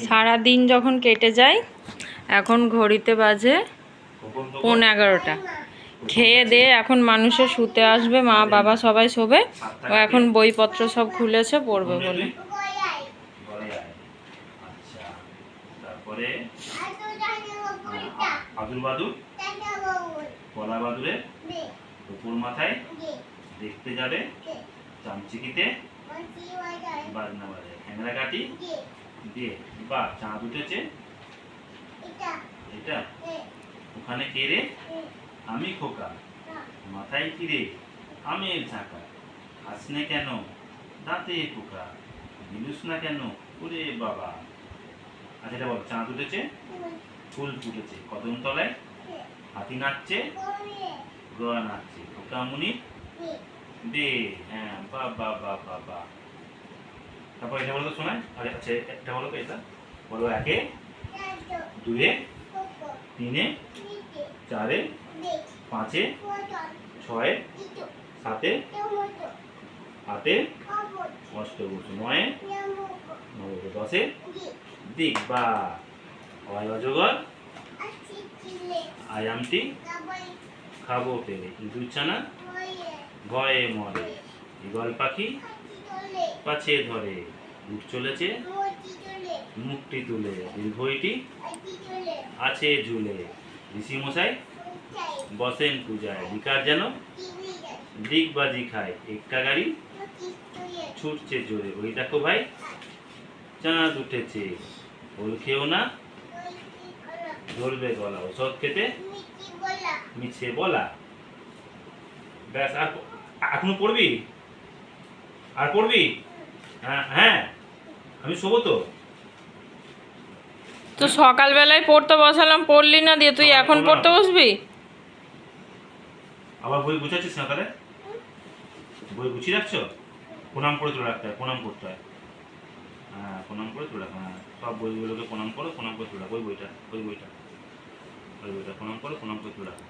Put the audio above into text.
সারা দিন যখন কেটে যায়, এখন ঘড়িতে বাজে 11:15। খেয়ে দিয়ে এখন মানুষে শুতে আসবে, মা বাবা সবাই শোবে। ও এখন বইপত্র সব খুলেছে পড়বে বলে। তারপরে আদুর বাদুর কলা বাদুরে উপর মাথায় দেখতে যাবে, চামচিকিতে বাজনা বাজে, ক্যামেরা কাটি দিয়ে বা চাঁদ উঠেছে এটা ওখানে কে রে? আমি খোকা, মাথায় কি রে? আমের ঝাঁকা, হাসনে কেন দাঁতে পোকা, বিলুস না কেন ওরে বাবা। আচ্ছা এটা বল, চাঁদ উঠেছে ফুল ফুটেছে কদম তলায়, হাতি নাচছে গোয়া নাচছে, খোকা মুনি দে। হ্যাঁ বাবা বাবা বা। তারপর এটা বলো তো শোনায়। আরে আচ্ছা একটা বলো তো, এটা বলো। একে, দুয়ে, তিনে, চারে, পাঁচে, ছয়ে, সাতে, আটে, অষ্টবসু, নয়ে, নববসু, দশে দিক বা। অয় অজগর আয়ামটি খাবো পেরে, ইঁদুর ছানা ভয়ে মরে, ঈগল পাখি পাছে ধরে, উঠ চলেছে মুখটি তুলে, দীর্ঘইটি আছে ঝুলে, ঋষি মশাই বসেন পূজায়, বিকার যেন দিগবাজি খায়, একটা গাড়ি ছুটছে জোরে, ওই দেখো ভাই চাঁদ উঠেছে, ওল খেও না ধরবে গলা, ওষুধ খেতে মিছে বলা। ব্যাস। আর এখনো পড়বি? আর পড়বি? হ্যাঁ হ্যাঁ, আমি শোবো তো। তো সকালবেলায় পড়তে বসালাম, পড়লি না, দিয়ে তুই এখন পড়তে বসবি? আবার বই গুছাচ্ছিস না তাহলে? বই গুছিয়ে রাখছো? প্রণাম করে তুলে রাখতে হয়, প্রণাম করতে হয়। হ্যাঁ প্রণাম করে তুলে রাখো। হ্যাঁ সব বইগুলোকে প্রণাম করো, প্রণাম করে তুলে রাখো। ওই বইটা প্রণাম করো, প্রণাম করে তুলে রাখো।